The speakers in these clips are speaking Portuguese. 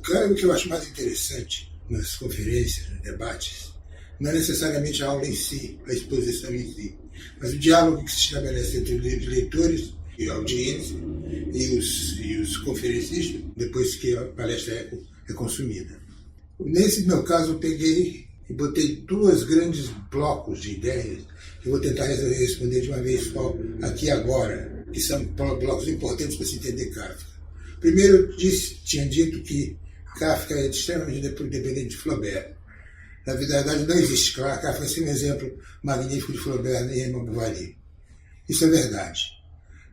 O que eu acho mais interessante nas conferências, nos debates, não é necessariamente a aula em si, a exposição em si, mas o diálogo que se estabelece entre os leitores e a audiência e os conferencistas depois que a palestra é consumida. Nesse meu caso, eu peguei e botei dois grandes blocos de ideias que eu vou tentar responder de uma vez só, aqui e agora, que são blocos importantes para se entender Kafka. Primeiro, eu tinha dito que Kafka é extremamente dependente de Flaubert. Na verdade, não existe Kafka sem um exemplo magnífico de Flaubert e Raymond Bovary. Isso é verdade.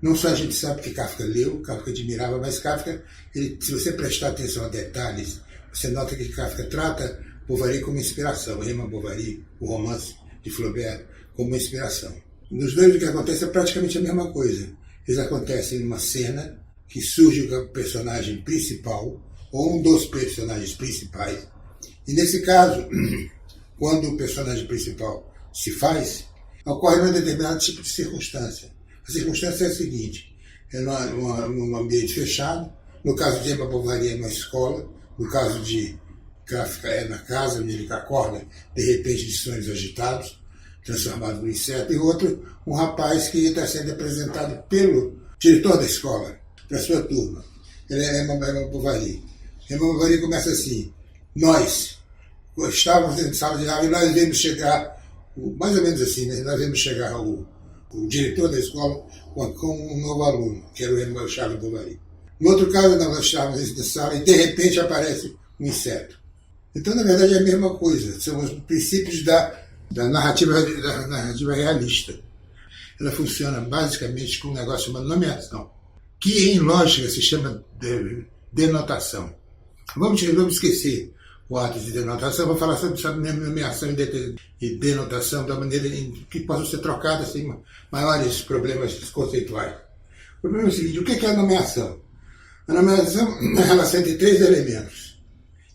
Não só a gente sabe que Kafka leu, Kafka admirava, mas Kafka, se você prestar atenção a detalhes, você nota que Kafka trata Bovary como inspiração, Raymond Bovary, o romance de Flaubert, como uma inspiração. Nos dois o que acontece é praticamente a mesma coisa. Eles acontecem numa cena que surge o personagem principal, ou um dos personagens principais. E nesse caso, quando o personagem principal se faz, ocorre um determinado tipo de circunstância. A circunstância é a seguinte: é num ambiente fechado, no caso de Emma Bovary é numa escola, no caso de Kafka é na casa, onde ele acorda, de repente, de sonhos agitados, transformado num inseto, e outro, um rapaz que está sendo apresentado pelo diretor da escola, para a sua turma. Ele é Emma Bovary. Emma Bovary começa assim: nós estávamos em sala de aula e nós vemos chegar, mais ou menos assim, né? Nós vemos chegar o diretor da escola com um novo aluno, que era o Charles Bovary. No outro caso, nós estávamos na sala e de repente aparece um inseto. Então, na verdade, é a mesma coisa. São os princípios da narrativa realista. Ela funciona basicamente com um negócio chamado nomeação, que em lógica se chama denotação. Vamos esquecer o ato de denotação, vou falar sobre nomeação e denotação da maneira que possam ser trocadas sem maiores problemas conceituais. O problema é o seguinte: o que é a nomeação? A nomeação é a relação entre três elementos.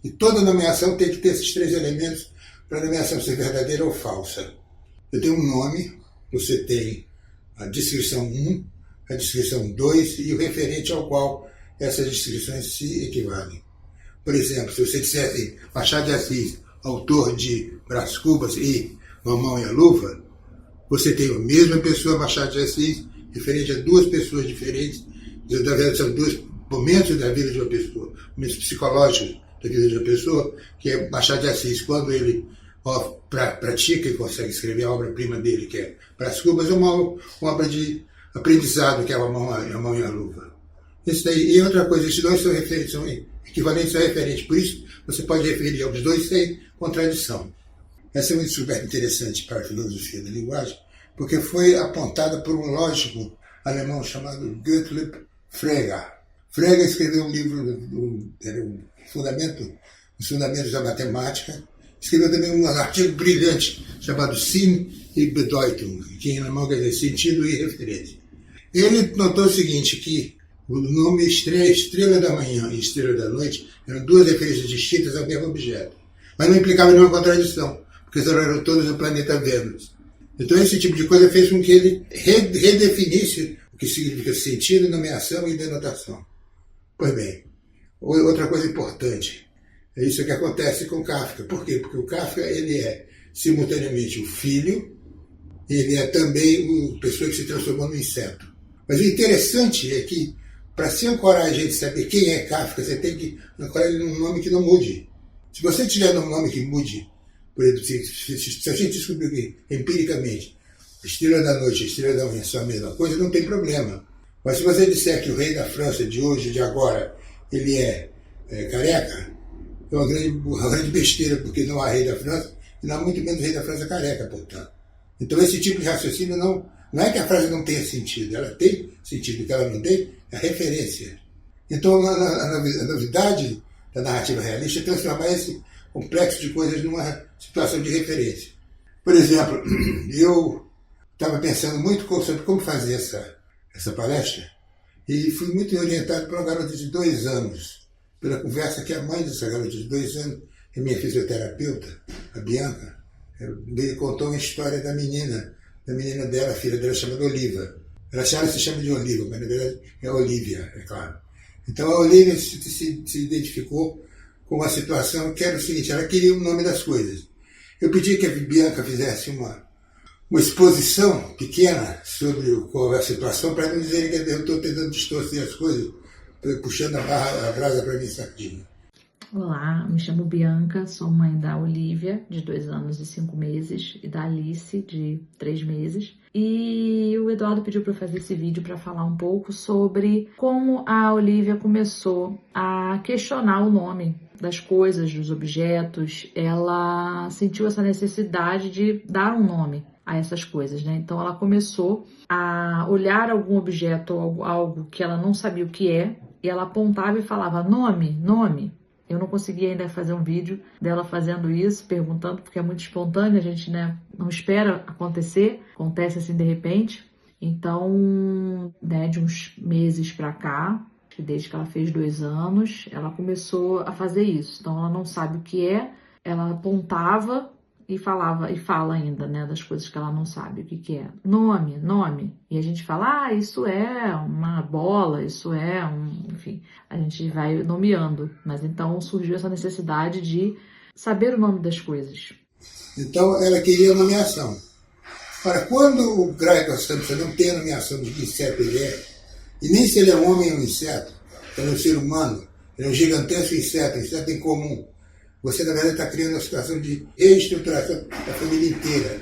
E toda nomeação tem que ter esses três elementos para a nomeação ser verdadeira ou falsa. Eu tenho um nome, você tem a descrição 1, a descrição 2 e o referente ao qual essas descrições se equivalem. Por exemplo, se você dissesse Machado de Assis, autor de Brás Cubas e Mamão e a Luva, você tem a mesma pessoa, Machado de Assis, referente a duas pessoas diferentes. Na verdade, são dois momentos da vida de uma pessoa, momentos psicológicos da vida de uma pessoa, que é Machado de Assis, quando ele pratica e consegue escrever a obra-prima dele, que é Brás Cubas, é uma obra de aprendizado, que é a Mão e a Luva. Isso daí. E outra coisa, esses dois são equivalentes a referentes, por isso você pode referir aos dois sem contradição. Essa é uma descoberta interessante para a filosofia da linguagem, porque foi apontada por um lógico alemão chamado Gottlieb Frege. Frege escreveu um livro, era os fundamentos da matemática, escreveu também um artigo brilhante chamado Sinn e Bedeutung, que em alemão quer dizer sentido e referência. Ele notou o seguinte, que o nome Estrela da Manhã e Estrela da Noite eram duas referências distintas ao mesmo objeto, mas não implicava nenhuma contradição, porque eram todas no planeta Vênus. Então esse tipo de coisa fez com que ele redefinisse o que significa sentido, nomeação e denotação. Pois bem, outra coisa importante, é isso que acontece com Kafka. Por quê? Porque o Kafka ele é simultaneamente o filho e ele é também a pessoa que se transformou no inseto. Mas o interessante é que, para se ancorar a gente saber quem é Kafka, você tem que ancorar ele num nome que não mude. Se você tiver um nome que mude, por exemplo, se a gente descobrir que, empiricamente, Estrela da Noite e Estrela da Manhã são a mesma coisa, não tem problema. Mas se você disser que o rei da França de hoje, de agora, ele é careca, é uma grande besteira, porque não há rei da França, e não há muito menos rei da França careca, portanto. Então esse tipo de raciocínio não é que a frase não tenha sentido, ela tem sentido, o que ela não tem é referência. Então a novidade da narrativa realista é transformar esse complexo de coisas numa situação de referência. Por exemplo, eu estava pensando muito sobre como fazer essa palestra e fui muito orientado por uma garota de 2 anos, pela conversa que a mãe dessa garota de 2 anos, que é minha fisioterapeuta, a Bianca, me contou uma história da menina dela, a filha dela, chamada Oliva. Ela se chama de Oliva, mas na verdade é Olivia, é claro. Então a Olivia se identificou com uma situação que era o seguinte, ela queria o nome das coisas. Eu pedi que a Bianca fizesse uma exposição pequena sobre qual é a situação, para não dizerem que eu estou tentando distorcer as coisas, puxando a brasa para mim sardinha. Olá, me chamo Bianca, sou mãe da Olivia, de 2 anos e 5 meses, e da Alice, de 3 meses. E o Eduardo pediu para eu fazer esse vídeo para falar um pouco sobre como a Olivia começou a questionar o nome das coisas, dos objetos. Ela sentiu essa necessidade de dar um nome a essas coisas, né? Então ela começou a olhar algum objeto ou algo que ela não sabia o que é, e ela apontava e falava nome, nome. Eu não consegui ainda fazer um vídeo dela fazendo isso, perguntando, porque é muito espontâneo, a gente, né, não espera acontecer, acontece assim de repente. Então, né, de uns meses pra cá, desde que ela fez 2 anos, ela começou a fazer isso. Então, ela não sabe o que é, ela apontava e falava, e fala ainda, né, das coisas que ela não sabe o que é. Nome, nome. E a gente fala, isso é uma bola, isso é enfim, a gente vai nomeando. Mas então surgiu essa necessidade de saber o nome das coisas. Então ela queria a nomeação. Ora, quando o Craico-Samsa não tem a nomeação de que inseto ele é, e nem se ele é um homem ou um inseto, ele é um ser humano, ele é um gigantesco inseto em comum, você, na verdade, está criando uma situação de reestruturação da família inteira.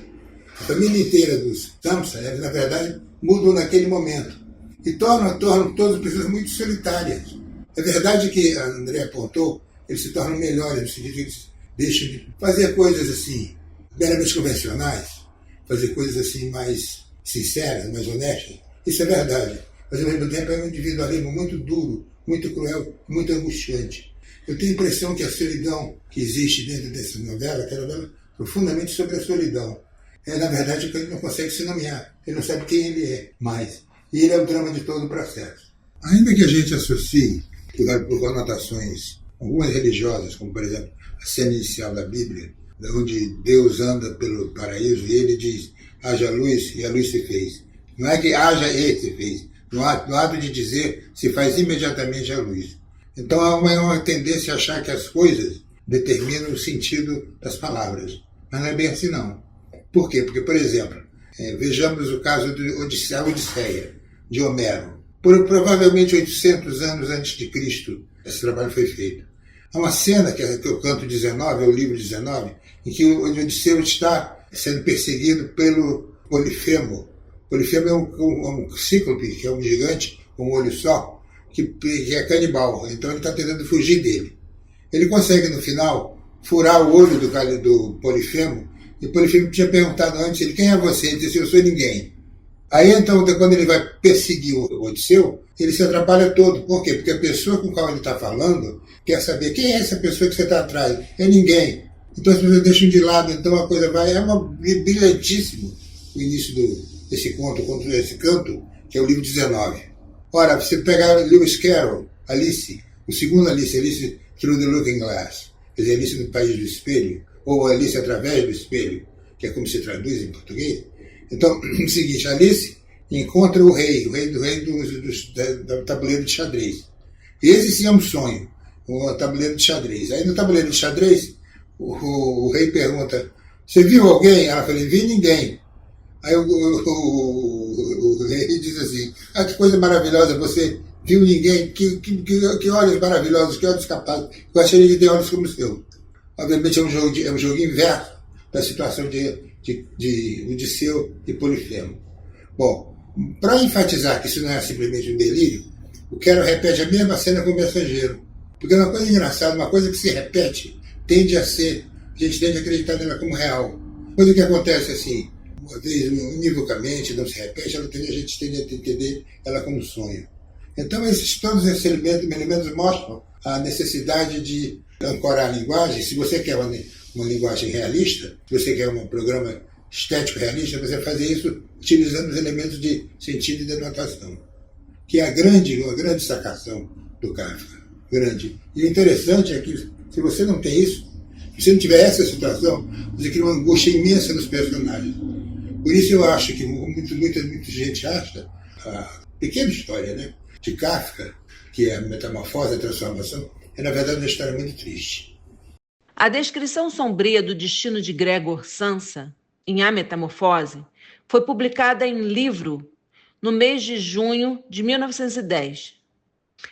A família inteira dos Samsa, eles, na verdade, mudam naquele momento. E tornam todas pessoas muito solitárias. É verdade que a André apontou, eles se tornam melhores, no sentido que eles deixam de fazer coisas assim, meramente convencionais, fazer coisas assim mais sinceras, mais honestas. Isso é verdade. Mas, ao mesmo tempo, é um individualismo muito duro, muito cruel, muito angustiante. Eu tenho a impressão que a solidão que existe dentro dessa novela, que é uma novela profundamente sobre a solidão, é, na verdade, que ele não consegue se nomear. Ele não sabe quem ele é mais. E ele é o drama de todo o processo. Ainda que a gente associe, por conotações, algumas religiosas, como, por exemplo, a cena inicial da Bíblia, onde Deus anda pelo paraíso e ele diz, haja luz, e a luz se fez. Não é que haja e se fez. No ato de dizer, se faz imediatamente a luz. Então há uma tendência a achar que as coisas determinam o sentido das palavras. Mas não é bem assim, não. Por quê? Porque, por exemplo, vejamos o caso de Odisseia, de Homero. Por provavelmente 800 anos antes de Cristo, esse trabalho foi feito. Há uma cena, que é o canto 19, é o livro 19, em que o Odisseu está sendo perseguido pelo Polifemo. Polifemo é um cíclope, que é um gigante com um olho só, que é canibal, então ele está tentando fugir dele. Ele consegue, no final, furar o olho do Polifemo, e o Polifemo tinha perguntado antes, quem é você? Ele disse, eu sou ninguém. Aí, então, quando ele vai perseguir o Odisseu, ele se atrapalha todo. Por quê? Porque a pessoa com qual ele está falando quer saber quem é essa pessoa que você está atrás. É ninguém. Então as pessoas deixam de lado, então a coisa vai... É brilhantíssimo o início desse canto, que é o livro 19. Ora, você pegar Lewis Carroll, Alice, o segundo Alice Through the Looking Glass, quer dizer, Alice no País do Espelho, ou Alice através do espelho, que é como se traduz em português. Então, é o seguinte, Alice encontra o rei do tabuleiro de xadrez. E esse sim é um sonho, o tabuleiro de xadrez. Aí no tabuleiro de xadrez, o rei pergunta, você viu alguém? Ela fala, vi ninguém. Aí o rei diz assim, que coisa maravilhosa, você viu ninguém, que olhos maravilhosos, que olhos capazes, eu gostaria de ter olhos como o seu. Obviamente é um jogo inverso da situação de Odisseu e Polifemo. Bom, para enfatizar que isso não é simplesmente um delírio, o Carroll repete a mesma cena com o mensageiro. Porque é uma coisa engraçada, uma coisa que se repete, a gente tende a acreditar nela como real. Coisa que acontece assim, uma vez univocamente, não se repete, a gente tende a entender ela como sonho. Então, todos esses elementos mostram a necessidade de ancorar a linguagem. Se você quer uma linguagem realista, se você quer um programa estético realista, você vai fazer isso utilizando os elementos de sentido e denotação, que é a grande sacação do Kafka. Grande. E o interessante é que, se você não tem isso, se você não tiver essa situação, você cria uma angústia imensa nos personagens. Por isso eu acho que muita gente acha a pequena história, né, de Kafka, que é a metamorfose, a transformação, É, na verdade, uma história muito triste. A descrição sombria do destino de Gregor Samsa, em A Metamorfose, foi publicada em livro no mês de junho de 1910.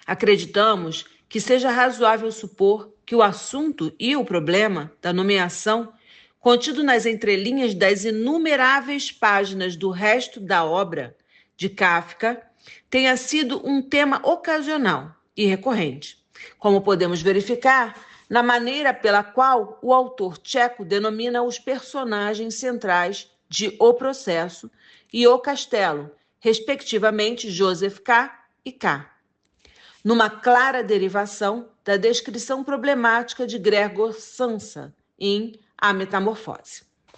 Acreditamos que seja razoável supor que o assunto e o problema da nomeação, contido nas entrelinhas das inumeráveis páginas do resto da obra de Kafka, tenha sido um tema ocasional e recorrente, como podemos verificar na maneira pela qual o autor tcheco denomina os personagens centrais de O Processo e O Castelo, respectivamente Joseph K. e K., numa clara derivação da descrição problemática de Gregor Samsa em A Metamorfose.